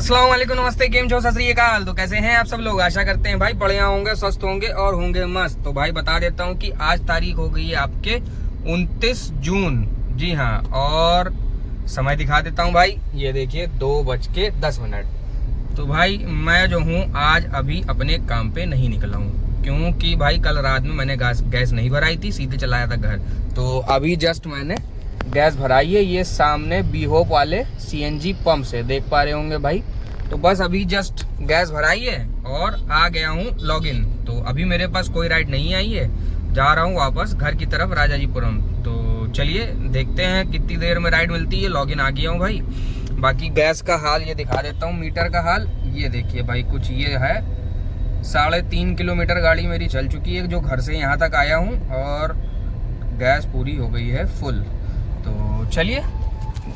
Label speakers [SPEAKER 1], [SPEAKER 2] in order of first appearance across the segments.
[SPEAKER 1] अस्सलाम वालेकुम, नमस्ते, केम छो, सत श्री अकाल। तो कैसे हैं आप सब लोग? आशा करते हैं भाई बढ़िया होंगे, स्वस्थ होंगे और होंगे मस्त। तो भाई बता देता हूं कि आज तारीख हो गई है आपके 29 जून। जी हाँ, और समय दिखा देता हूं भाई, ये देखिए 2:10। तो भाई मैं जो हूँ आज अभी अपने काम पे नहीं निकला हूँ, क्योंकि भाई कल रात में मैंने गैस नहीं भराई थी, सीधे चलाया था घर। तो अभी जस्ट मैंने गैस भराई है, ये सामने बी होप वाले सीएनजी पंप से, देख पा रहे होंगे भाई। तो बस अभी जस्ट गैस भराई है और आ गया हूँ लॉगिन। तो अभी मेरे पास कोई राइड नहीं आई है, जा रहा हूँ वापस घर की तरफ, राजाजीपुरम। तो चलिए देखते हैं कितनी देर में राइड मिलती है। लॉगिन आ गया हूँ भाई। बाकी गैस का हाल ये दिखा देता हूँ, मीटर का हाल ये देखिए भाई, कुछ ये है 3.5 किलोमीटर गाड़ी मेरी चल चुकी है जो घर से यहाँ तक आया हूँ, और गैस पूरी हो गई है फुल। तो चलिए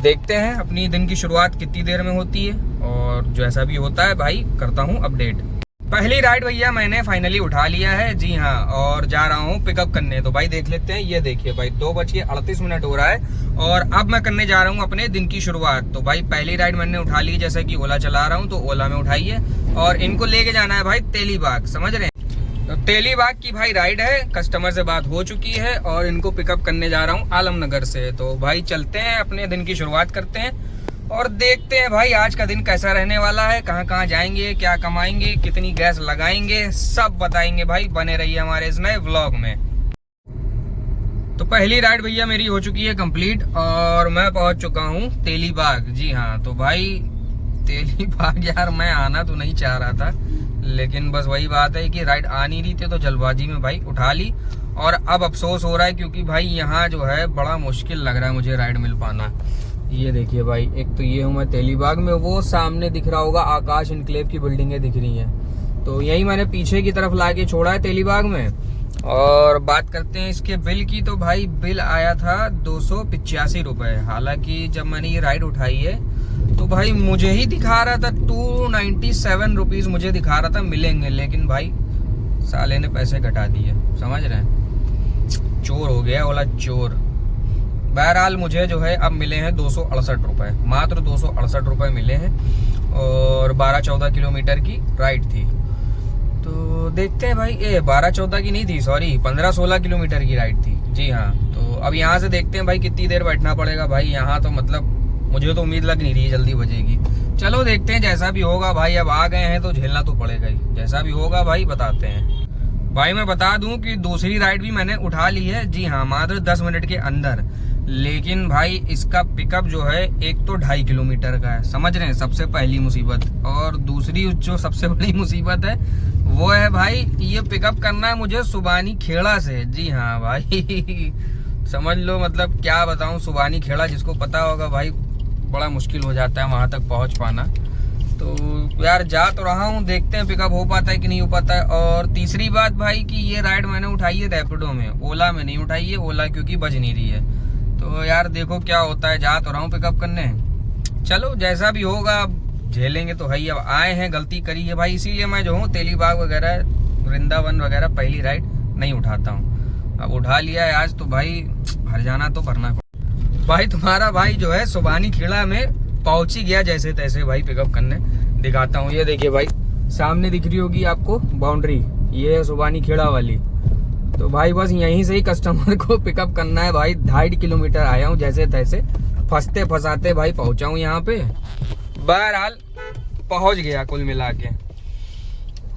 [SPEAKER 1] देखते हैं अपनी दिन की शुरुआत कितनी देर में होती है, और जैसा भी होता है भाई करता हूँ अपडेट। पहली राइड भैया मैंने फाइनली उठा लिया है, जी हाँ, और जा रहा हूँ पिकअप करने। तो भाई देख लेते हैं, ये देखिए भाई 2:38 हो रहा है और अब मैं करने जा रहा हूँ अपने दिन की शुरुआत। तो भाई पहली राइड मैंने उठा ली, जैसे कि ओला चला रहा हूँ तो ओला में उठाई है, और इनको लेके जाना है भाई तेलीबाग, समझ रहे हैं। तो तेलीबाग की भाई राइड है, कस्टमर से बात हो चुकी है और इनको पिकअप करने जा रहा हूँ आलमनगर से। तो भाई चलते हैं, अपने दिन की शुरुआत करते हैं और देखते हैं भाई आज का दिन कैसा रहने वाला है, कहाँ कहाँ जाएंगे, क्या कमाएंगे, कितनी गैस लगाएंगे, सब बताएंगे भाई। बने रहिए हमारे इस नए व्लॉग में। तो पहली राइड भैया मेरी हो चुकी है कंप्लीट और मैं पहुंच चुका हूँ तेलीबाग। जी हाँ, तो भाई तेलीबाग यार मैं आना तो नहीं चाह रहा था, लेकिन बस वही बात है कि राइड आ नहीं रही थी तो जल्दबाजी में भाई उठा ली। और अब अफसोस हो रहा है क्योंकि भाई यहाँ जो है बड़ा मुश्किल लग रहा है मुझे राइड मिल पाना। ये देखिए भाई, एक तो ये हूँ मैं तेलीबाग में, वो सामने दिख रहा होगा आकाश इनक्लेव की बिल्डिंगें दिख रही हैं। तो यही मैंने पीछे की तरफ ला के छोड़ा है तेलीबाग में। और बात करते हैं इसके बिल की, तो भाई बिल आया था 285 रुपये। हालांकि जब मैंने ये राइड उठाई है तो भाई मुझे ही दिखा रहा था 297 रुपीज मुझे दिखा रहा था मिलेंगे, लेकिन भाई साले ने पैसे घटा दिए, समझ रहे हैं। चोर हो गया ओला, चोर। बहरहाल मुझे जो है अब मिले हैं 268 रुपये, मात्र 268 रुपये मिले हैं, और 12-14 किलोमीटर की राइड थी। तो देखते हैं भाई, ये 12-14 की नहीं थी, सॉरी 15-16 किलोमीटर की राइड थी। जी हाँ, तो अब यहाँ से देखते हैं भाई कितनी देर बैठना पड़ेगा भाई यहाँ। तो मतलब मुझे तो उम्मीद लग नहीं रही जल्दी बजेगी। चलो देखते हैं, जैसा भी होगा भाई, अब आ गए हैं तो झेलना तो पड़ेगा ही, जैसा भी होगा भाई बताते हैं। भाई मैं बता दूं कि दूसरी राइड भी मैंने उठा ली है, जी हाँ, मात्र 10 मिनट के अंदर। लेकिन भाई इसका पिकअप जो है एक तो 2.5 किलोमीटर का है, समझ रहे हैं, सबसे पहली मुसीबत। और दूसरी जो सबसे बड़ी मुसीबत है वो है भाई, ये पिकअप करना है मुझे सुबानी खेड़ा से। जी हाँ भाई समझ लो, मतलब क्या बताऊं, सुबानी खेड़ा जिसको पता होगा भाई, बड़ा मुश्किल हो जाता है वहां तक पहुंच पाना। तो यार जा तो रहा हूँ, देखते हैं पिकअप हो पाता है कि नहीं हो पाता है। और तीसरी बात भाई कि ये राइड मैंने उठाई है रैपिडो में, ओला में नहीं उठाई है, ओला क्योंकि बज नहीं रही है। तो यार देखो क्या होता है, जा तो रहा हूँ पिकअप करने। चलो जैसा भी होगा झेलेंगे तो भाई, अब आए हैं, गलती करी है भाई, इसीलिए मैं जो हूँ तेलीबाग वगैरह, वृंदावन वगैरह पहली राइड नहीं उठाता हूँ। अब उठा लिया है आज तो भाई भर जाना तो भरना पड़ेगा। भाई तुम्हारा भाई जो है सुबानी खेड़ा में पहुंच ही गया जैसे तैसे भाई पिकअप करने। दिखाता हूँ, ये देखिए भाई सामने दिख रही होगी आपको बाउंड्री, ये है सुबानी खेड़ा वाली। तो भाई बस यहीं से ही कस्टमर को पिकअप करना है भाई। 2.5 किलोमीटर आया हूँ जैसे तैसे, फंसते फंसाते भाई पहुंचा हूँ यहाँ पे। बहरहाल पहुंच गया कुल मिला के।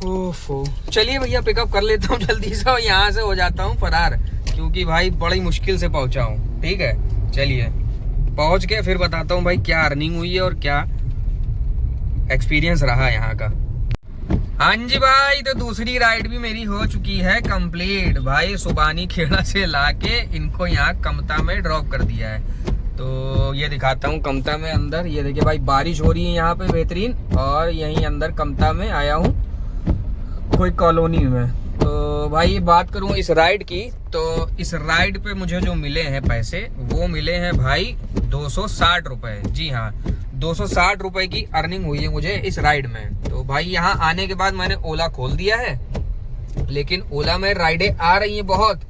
[SPEAKER 1] ओफो, चलिए भैया पिकअप कर लेता हूँ जल्दी से, और यहाँ से हो जाता हूँ फरार, क्योंकि भाई बड़ी मुश्किल से पहुंचा हूँ। ठीक है, चलिए पहुंच के फिर बताता हूँ भाई क्या अर्निंग हुई है और क्या एक्सपीरियंस रहा यहाँ का। हाँ जी भाई, तो दूसरी राइड भी मेरी हो चुकी है कंप्लीट भाई। सुबानी खेड़ा से लाके इनको यहाँ कमता में ड्रॉप कर दिया है। तो ये दिखाता हूँ कमता में अंदर, ये देखिए भाई बारिश हो रही है यहाँ पे बेहतरीन, और यहीं अंदर कमता में आया हूँ कोई कॉलोनी में। तो भाई बात करूं इस राइड की, तो इस राइड पे मुझे जो मिले हैं पैसे, वो मिले हैं भाई 260 रुपए। जी हाँ, 260 रुपए की अर्निंग हुई है मुझे इस राइड में। तो भाई यहाँ आने के बाद मैंने ओला खोल दिया है, लेकिन ओला में राइडें आ रही हैं बहुत,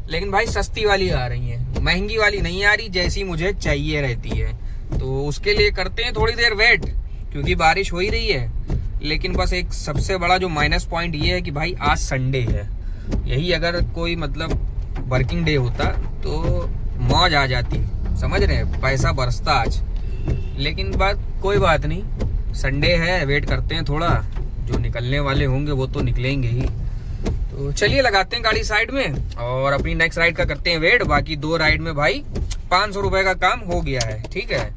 [SPEAKER 1] लेकिन भाई सस्ती वाली आ रही हैं, महंगी वाली नहीं आ रही जैसी मुझे चाहिए रहती है। तो उसके लिए करते हैं थोड़ी देर वेट, क्योंकि बारिश हो ही रही है। लेकिन बस एक सबसे बड़ा जो माइनस पॉइंट ये है कि भाई आज संडे है। यही अगर कोई मतलब वर्किंग डे होता तो मौज आ जाती, समझ रहे हैं, पैसा बरसता आज। लेकिन कोई बात नहीं, संडे है, वेट करते हैं थोड़ा, जो निकलने वाले होंगे वो तो निकलेंगे ही। तो चलिए लगाते हैं गाड़ी साइड में और अपनी नेक्स्ट राइड का करते हैं वेट। बाकी 2 राइड में भाई 500 रुपए का काम हो गया है, ठीक है।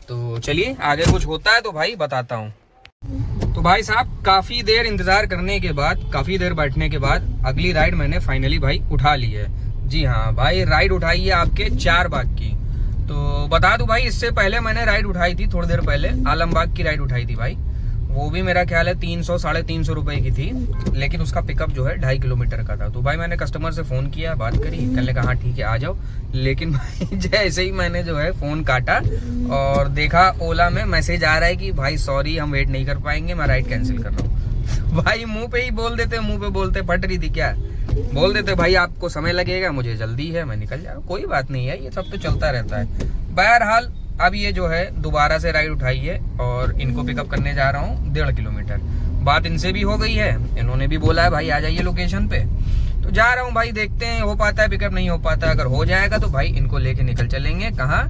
[SPEAKER 1] तो चलिए आगे कुछ होता है तो भाई बताता हूँ। तो भाई साहब काफी देर इंतजार करने के बाद, काफी देर बैठने के बाद अगली राइड मैंने फाइनली भाई उठा ली है। जी हाँ भाई, राइड उठाई है आपके 4 बाग की। तो बता दूं भाई, इससे पहले मैंने राइड उठाई थी थोड़ी देर पहले, आलमबाग की राइड उठाई थी भाई। वो भी मेरा ख्याल है 300 साढ़े 300 रुपए की थी, लेकिन उसका पिकअप जो है 2.5 किलोमीटर का था। तो भाई मैंने कस्टमर से फ़ोन किया, बात करी, कहने कहा हाँ ठीक है आ जाओ। लेकिन भाई जैसे ही मैंने जो है फ़ोन काटा और देखा ओला में मैसेज आ रहा है कि भाई सॉरी हम वेट नहीं कर पाएंगे, मैं राइड कैंसिल कर रहा हूँ। भाई मुँह पे ही बोल देते, मुँह पे बोलते, फट रही थी क्या, बोल देते भाई आपको समय लगेगा, मुझे जल्दी है, मैं निकल जाऊँ, कोई बात नहीं है, ये सब तो चलता रहता है। बहरहाल अब ये जो है दोबारा से राइड उठाई है और इनको पिकअप करने जा रहा हूँ 1.5 किलोमीटर। बात इनसे भी हो गई है, इन्होंने भी बोला है भाई आ जाइए लोकेशन पे। तो जा रहा हूँ भाई, देखते हैं हो पाता है पिकअप, नहीं हो पाता, अगर हो जाएगा तो भाई इनको लेके निकल चलेंगे। कहाँ?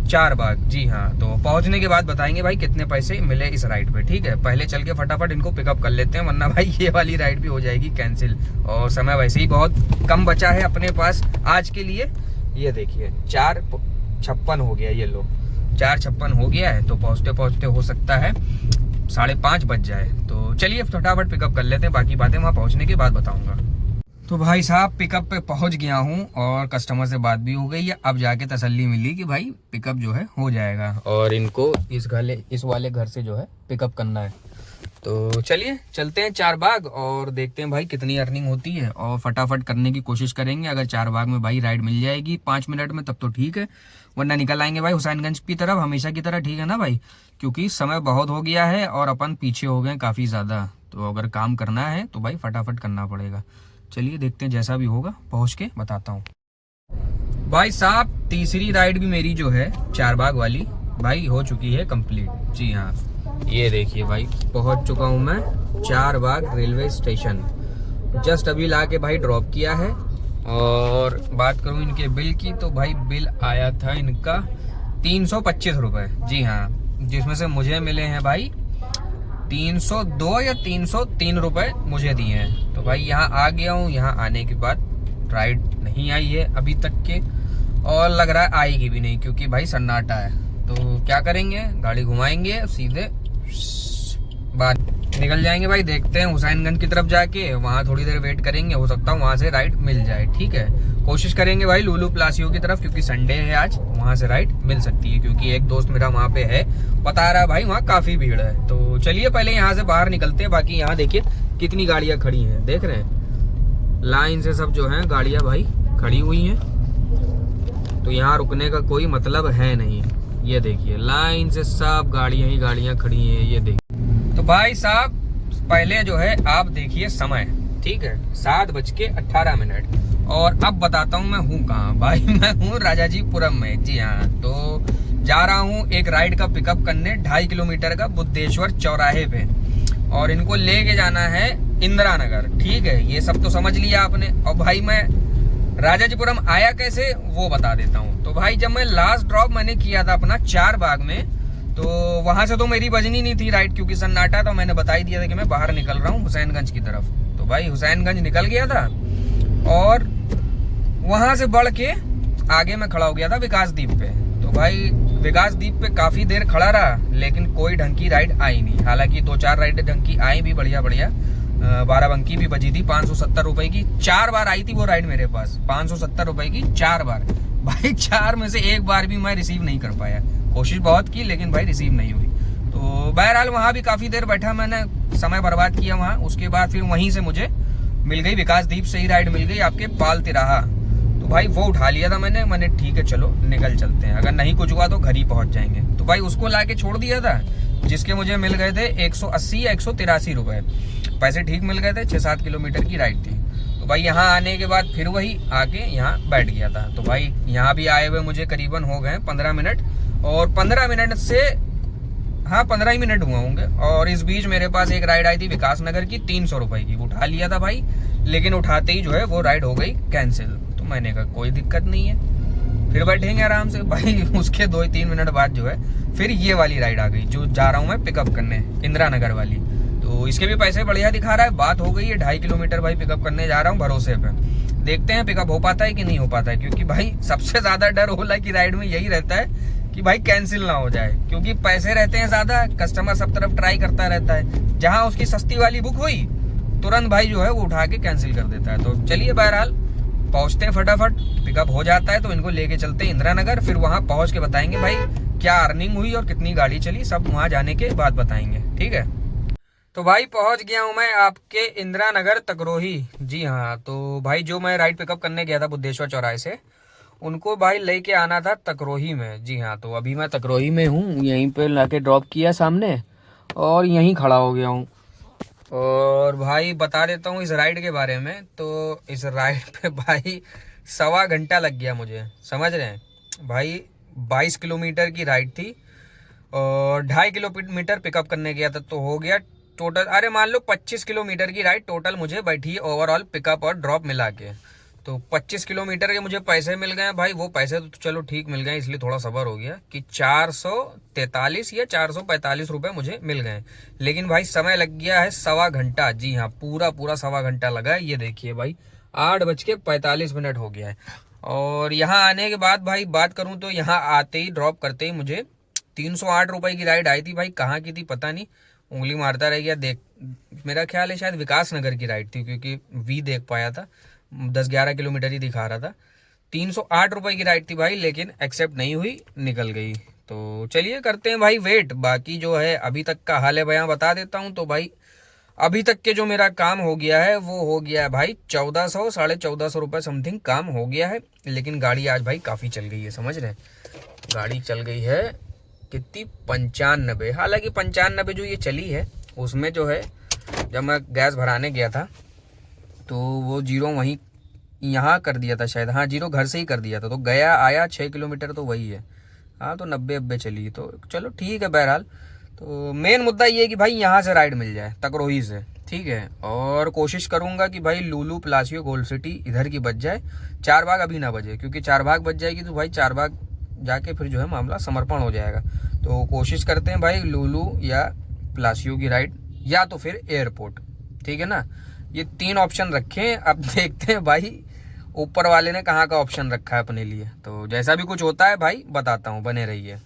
[SPEAKER 1] 4 बाग। जी हाँ, तो पहुंचने के बाद बताएंगे भाई कितने पैसे मिले इस राइड पे, ठीक है। पहले चल के फटाफट इनको पिकअप कर लेते हैं, वरना भाई ये वाली राइड भी हो जाएगी कैंसिल। और समय वैसे ही बहुत कम बचा है अपने पास आज के लिए। ये देखिए 4:56 हो गया, ये लो 4:56 हो गया है। तो पहुंचते पहुंचते हो सकता है 5:30 बज जाए। तो चलिए फटाफट पिकअप कर लेते हैं, बाकी बातें वहाँ पहुँचने के बाद बताऊँगा। तो भाई साहब पिकअप पे पहुंच गया हूं और कस्टमर से बात भी हो गई है। अब जाके तसल्ली मिली कि भाई पिकअप जो है हो जाएगा और इनको इस वाले घर से जो है पिकअप करना है। तो चलिए चलते हैं 4 बाग और देखते हैं भाई कितनी अर्निंग होती है और फटाफट करने की कोशिश करेंगे। अगर 4 बाग में भाई राइड मिल जाएगी 5 मिनट में तब तो ठीक है, वरना निकल आएंगे भाई हुसैनगंज की तरफ हमेशा की तरह, ठीक है ना भाई, क्योंकि समय बहुत हो गया है और अपन पीछे हो गए काफ़ी ज़्यादा। तो अगर काम करना है तो भाई फटाफट करना पड़ेगा। चलिए देखते हैं, जैसा भी होगा पहुंच के बताता हूँ। भाई साहब तीसरी राइड भी मेरी जो है 4 बाग वाली भाई हो चुकी है कंप्लीट। जी हाँ, ये देखिए भाई पहुंच चुका हूँ मैं 4 बाग रेलवे स्टेशन। जस्ट अभी ला के भाई ड्रॉप किया है। और बात करूँ इनके बिल की तो भाई बिल आया था इनका 325 रुपये। जी हाँ, जिसमें से मुझे मिले हैं भाई 302 या 303 रुपए मुझे दिए हैं। तो भाई यहाँ आ गया हूँ। यहाँ आने के बाद राइड नहीं आई है अभी तक के, और लग रहा है आएगी भी नहीं क्योंकि भाई सन्नाटा है। तो क्या करेंगे, गाड़ी घुमाएंगे, सीधे बाहर निकल जाएंगे भाई। देखते हैं हुसैनगंज की तरफ जाके, वहाँ थोड़ी देर वेट करेंगे, हो सकता है वहाँ से राइड मिल जाए, ठीक है। कोशिश करेंगे भाई लुलु प्लासियो की तरफ, क्योंकि संडे है आज, वहाँ से राइड मिल सकती है, क्योंकि एक दोस्त मेरा वहाँ पे है, बता रहा है भाई वहाँ काफी भीड़ है। तो चलिए पहले यहाँ से बाहर निकलते हैं। बाकी यहाँ देखिए कितनी गाड़ियाँ खड़ी हैं, देख रहे हैं, लाइन से सब जो है गाड़ियाँ भाई खड़ी हुई हैं। तो यहाँ रुकने का कोई मतलब है नहीं। ये देखिए लाइन से सब गाड़ियाँ ही गाड़ियाँ खड़ी हैं, ये देखिए। तो भाई साहब पहले जो है आप देखिए समय, ठीक है, 7:18। और अब बताता हूँ मैं हूँ कहाँ। भाई मैं हूँ राजाजीपुरम में। जी हाँ, तो जा रहा हूँ एक राइड का पिकअप करने 2.5 किलोमीटर का बुद्धेश्वर चौराहे पे, और इनको लेके जाना है इंदिरा नगर, ठीक है। ये सब तो समझ लिया आपने। और भाई मैं राजाजीपुरम आया कैसे वो बता देता हूँ। तो भाई जब मैं लास्ट ड्रॉप मैंने किया था अपना 4 बाग में, तो वहां से तो मेरी बजनी नहीं थी राइड, क्योंकि सन्नाटा था। मैंने बता ही दिया था कि मैं बाहर निकल रहा हूँ हुसैनगंज की तरफ। तो भाई हुसैनगंज निकल गया था और वहां से बढ़ के आगे मैं खड़ा हो गया था विकास द्वीप पे। तो भाई विकास द्वीप पे काफी देर खड़ा रहा, लेकिन कोई ढंग की राइड आई नहीं। हालांकि 2-4 राइडें ढंग की आई भी, बढ़िया बढ़िया, 12 भी बजी थी 570 रुपए की। 4 बार आई थी वो राइड मेरे पास, 570 रुपए की 4 बार। भाई 4 में से 1 बार भी मैं रिसीव नहीं कर पाया। कोशिश बहुत की लेकिन भाई रिसीव नहीं हुई। तो बहरहाल वहाँ भी काफी देर बैठा, मैंने समय बर्बाद किया वहाँ। उसके बाद फिर वहीं से मुझे मिल गई विकास द्वीप से ही राइड मिल गई आपके पाल तिराहा। तो भाई वो उठा लिया था मैंने ठीक है चलो निकल चलते हैं, अगर नहीं कुछ हुआ तो घर ही पहुंच जाएंगे। तो भाई उसको लाके छोड़ दिया था, जिसके मुझे मिल गए थे 180 या 183 रुपए। पैसे ठीक मिल गए थे, 6-7 किलोमीटर की राइड थी। तो भाई यहाँ आने के बाद फिर वही आके यहाँ बैठ गया था। तो भाई यहाँ भी आए हुए मुझे करीबन हो गए 15 मिनट, और 15 मिनट से हाँ 15 ही मिनट हुआ होंगे। और इस बीच मेरे पास एक राइड आई थी विकास नगर की 300 रुपए की, उठा लिया था भाई, लेकिन उठाते ही जो है वो राइड हो गई कैंसिल। तो मैंने कहा कोई दिक्कत नहीं है, फिर बैठेंगे आराम से भाई। उसके 2-3 मिनट बाद जो है फिर ये वाली राइड आ गई जो जा रहा हूँ मैं पिकअप करने, इंदिरा नगर वाली। तो इसके भी पैसे बढ़िया दिखा रहा है। बात हो गई है 2.5 किलोमीटर भाई पिकअप करने जा रहा हूँ भरोसे पे। देखते हैं पिकअप हो पाता है कि नहीं हो पाता है, क्योंकि भाई सबसे ज्यादा डर ओला की राइड में यही रहता है कि भाई कैंसिल ना हो जाए, क्योंकि पैसे रहते हैं ज्यादा, कस्टमर सब तरफ ट्राई करता रहता है। जहां उसकी सस्ती वाली बुक हुई तुरंत भाई जो है वो उठा के कैंसिल कर देता है। तो चलिए बहरहाल पहुंचते हैं, फटाफट पिकअप हो जाता है तो इनको लेके चलते हैं इंदिरा नगर। फिर वहां पहुंच के बताएंगे भाई क्या अर्निंग हुई और कितनी गाड़ी चली, सब वहां जाने के बाद बताएंगे, ठीक है। तो भाई पहुंच गया हूं मैं आपके इंदिरा नगर तकरोही। जी हाँ, तो भाई जो मैं राइड पिकअप करने गया था बुद्धेश्वर चौराहे से, उनको भाई लेके आना था तकरोही में। जी हाँ, तो अभी मैं तकरोही में हूँ, यहीं पे लाके ड्रॉप किया सामने और यहीं खड़ा हो गया हूँ। और भाई बता देता हूँ इस राइड के बारे में। तो इस राइड पे भाई 1.25 घंटा लग गया मुझे, समझ रहे हैं भाई। 22 किलोमीटर की राइड थी और 2.5 किलोमीटर पिकअप करने गया था, तो हो गया टोटल, अरे मान लो 25 किलोमीटर की राइड टोटल मुझे बैठी है ओवरऑल पिकअप और ड्रॉप मिला के। तो 25 किलोमीटर के मुझे पैसे मिल गए भाई। वो पैसे तो चलो ठीक मिल गए, इसलिए थोड़ा सबर हो गया कि 443 या 445 रुपए मुझे मिल गए। लेकिन भाई समय लग गया है 1.25 घंटा। जी हाँ, पूरा 1.25 घंटा लगा है। ये देखिए भाई 8:45 हो गया है। और यहाँ आने के बाद भाई बात करूं तो यहाँ आते ही ड्रॉप करते ही मुझे 308 रुपए की राइड आई थी भाई। कहाँ की थी पता नहीं, उंगली मारता रह गया। देख, मेरा ख्याल है शायद विकास नगर की राइड थी, क्योंकि वी देख पाया था, 10-11 किलोमीटर ही दिखा रहा था। 308 रुपए की राइड थी भाई, लेकिन एक्सेप्ट नहीं हुई, निकल गई। तो चलिए करते हैं भाई वेट। बाकी जो है अभी तक का हाल है बयां बता देता हूं। तो भाई अभी तक के जो मेरा काम हो गया है वो हो गया है भाई 1400 1450 रुपए समथिंग काम हो गया है। लेकिन गाड़ी आज भाई काफी चल गई है, समझ रहे हैं। गाड़ी चल गई है कितनी, 95। हालांकि 95 जो ये चली है उसमें जो है जब मैं गैस भराने गया था तो वो जीरो वहीं यहाँ कर दिया था शायद, हाँ जीरो घर से ही कर दिया था। तो गया आया 6 किलोमीटर तो वही है। हाँ तो 90 चली, तो चलो ठीक है। बहरहाल तो मेन मुद्दा ये है कि भाई यहाँ से राइड मिल जाए तकरोही से, ठीक है। और कोशिश करूंगा कि भाई लुलु प्लासियो गोल्ड सिटी इधर की बच जाए, 4 बाग अभी ना बजे, क्योंकि 4 बाग बच जाएगी तो भाई 4 बाग जाके फिर जो है मामला समर्पण हो जाएगा। तो कोशिश करते हैं भाई लुलु या प्लासियो की राइड या तो फिर एयरपोर्ट, ठीक है ना। ये 3 ऑप्शन रखे। अब देखते हैं भाई ऊपर वाले ने कहाँ का ऑप्शन रखा है अपने लिए। तो जैसा भी कुछ होता है भाई बताता हूँ, बने रहिए।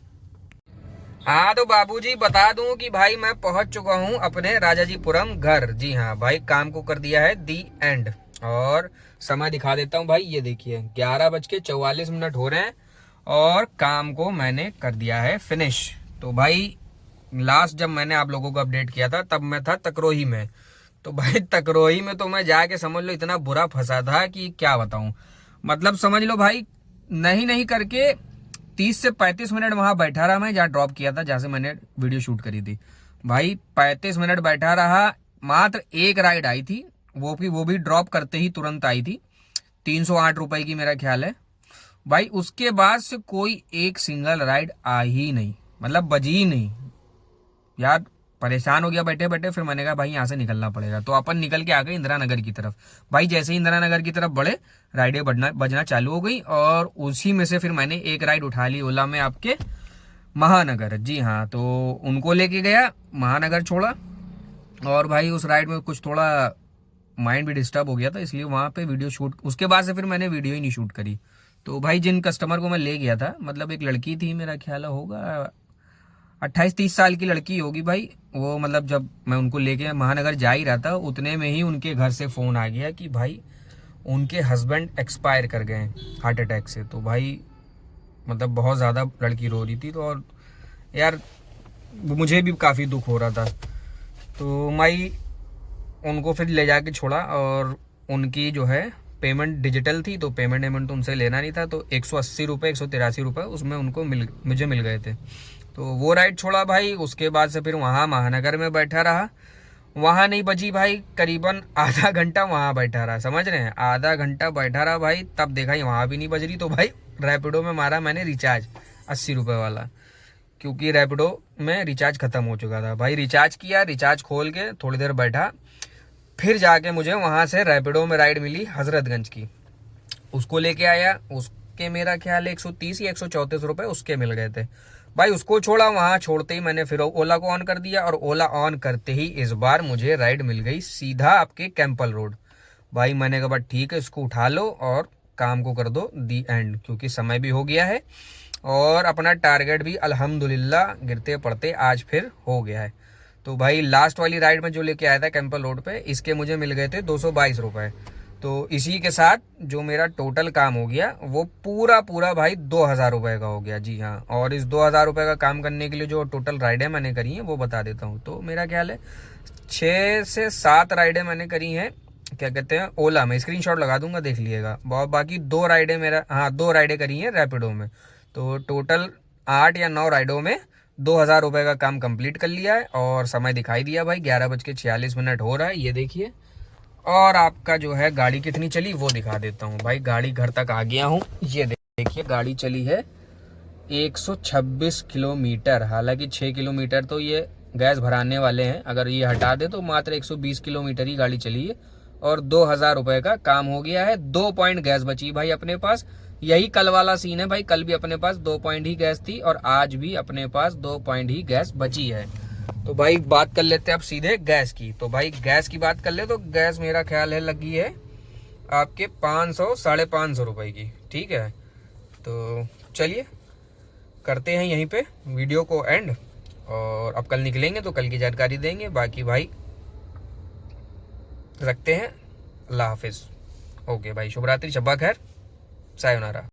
[SPEAKER 1] हाँ तो बाबूजी बता दूं कि भाई मैं पहुंच चुका हूं अपने राजाजीपुरम घर। जी हाँ भाई, काम को कर दिया है दी एंड। और समय दिखा देता हूं भाई, ये देखिए 11:44 हो रहे हैं और काम को मैंने कर दिया है फिनिश। तो भाई लास्ट जब मैंने आप लोगों को अपडेट किया था तब मैं था तकरोही में। तो भाई तकरोही में तो मैं जाके समझ लो इतना बुरा फंसा था कि क्या बताऊं। मतलब समझ लो भाई नहीं नहीं करके 30 से 35 मिनट वहां बैठा रहा मैं, जहाँ ड्रॉप किया था, जहां से मैंने वीडियो शूट करी थी। भाई 35 मिनट बैठा रहा। मात्र एक राइड आई थी, वो भी ड्रॉप करते ही तुरंत आई थी, 308 रुपए की मेरा ख्याल है भाई। उसके बाद से कोई एक सिंगल राइड आ ही नहीं, मतलब बजी ही नहीं यार। परेशान हो गया बैठे बैठे। फिर मैंने कहा भाई यहाँ से निकलना पड़ेगा। तो अपन निकल के आ गए इंदिरा नगर की तरफ। भाई जैसे ही इंदिरा नगर की तरफ बढ़े राइडें बजना चालू हो गई और उसी में से फिर मैंने एक राइड उठा ली ओला में आपके महानगर। जी हाँ, तो उनको लेके गया, महानगर छोड़ा। और भाई उस राइड में कुछ थोड़ा माइंड भी डिस्टर्ब हो गया था, इसलिए वहां पे वीडियो शूट, उसके बाद से फिर मैंने वीडियो ही नहीं शूट करी। तो भाई जिन कस्टमर को मैं ले गया था, मतलब एक लड़की थी, मेरा ख्याल होगा 28-30 साल की लड़की होगी भाई। वो मतलब जब मैं उनको लेके महानगर जा ही रहा था उतने में ही उनके घर से फोन आ गया कि भाई उनके हस्बैंड एक्सपायर कर गए हार्ट अटैक से। तो भाई मतलब बहुत ज़्यादा लड़की रो रही थी। तो और यार मुझे भी काफ़ी दुख हो रहा था। तो मैं उनको फिर ले जाके छोड़ा और उनकी जो है पेमेंट डिजिटल थी, तो पेमेंट तो उनसे लेना नहीं था। तो 180 रुपये 183 रुपये उसमें उनको मुझे मिल गए थे। तो वो राइड छोड़ा भाई। उसके बाद से फिर वहाँ महानगर में बैठा रहा। वहाँ नहीं बजी भाई, करीबन आधा घंटा वहाँ बैठा रहा, समझ रहे हैं, आधा घंटा बैठा रहा भाई। तब देखा ही वहाँ भी नहीं बज रही। तो भाई रैपिडो में मारा मैंने रिचार्ज 80 रुपये वाला। क्योंकि रैपिडो में रिचार्ज ख़त्म हो चुका था। भाई रिचार्ज किया, रिचार्ज खोल के थोड़ी देर बैठा, फिर जाके मुझे वहाँ से रैपिडो में राइड मिली हजरतगंज की, उसको लेके आया। उसके मेरा ख्याल 130 या 134 रुपये उसके मिल गए थे। भाई उसको छोड़ा, वहाँ छोड़ते ही मैंने फिर ओला को ऑन कर दिया, और ओला ऑन करते ही इस बार मुझे राइड मिल गई सीधा आपके कैंपल रोड। भाई मैंने कहा ठीक है, इसको उठा लो और काम को कर दो दी एंड, क्योंकि समय भी हो गया है और अपना टारगेट भी अल्हम्दुलिल्लाह गिरते पड़ते आज फिर हो गया है। तो भाई लास्ट वाली राइड में जो लेके आया था कैंपल रोड पे, इसके मुझे मिल गए थे 222 रुपये। तो इसी के साथ जो मेरा टोटल काम हो गया वो पूरा पूरा भाई 2000 रुपये का हो गया। जी हाँ, और इस 2000 रुपये का काम करने के लिए जो टोटल राइडें मैंने करी हैं वो बता देता हूँ। तो मेरा ख्याल है 6 से 7 राइडें मैंने करी हैं, क्या कहते हैं, ओला में, स्क्रीनशॉट लगा दूंगा देख लीजिएगा। बाकी 2 राइडें मेरा, हाँ 2 राइडें करी हैं रैपिडो में। तो टोटल 8 या 9 राइडों में 2000 रुपये का काम कंप्लीट कर लिया है। और समय दिखाई दिया भाई 11:46 हो रहा है, ये देखिए। और आपका जो है गाड़ी कितनी चली वो दिखा देता हूँ। भाई गाड़ी घर तक आ गया हूँ, ये देखिए गाड़ी चली है 126 किलोमीटर। हालांकि 6 किलोमीटर तो ये गैस भराने वाले हैं, अगर ये हटा दे तो मात्र 120 किलोमीटर ही गाड़ी चली है। और 2000 रुपये का काम हो गया है। 2 पॉइंट गैस बची भाई अपने पास। यही कल वाला सीन है भाई, कल भी अपने पास 2 पॉइंट ही गैस थी और आज भी अपने पास 2 पॉइंट ही गैस बची है। तो भाई बात कर लेते हैं अब सीधे गैस की। तो भाई गैस की बात कर ले तो गैस मेरा ख्याल है लगी है आपके 500 साढ़े 500 रुपये की। ठीक है, तो चलिए करते हैं यहीं पे वीडियो को एंड, और अब कल निकलेंगे तो कल की जानकारी देंगे। बाकी भाई रखते हैं, अल्लाह हाफिज़। ओके भाई, शुभ रात्रि, शब्बा खैर, सायोनारा।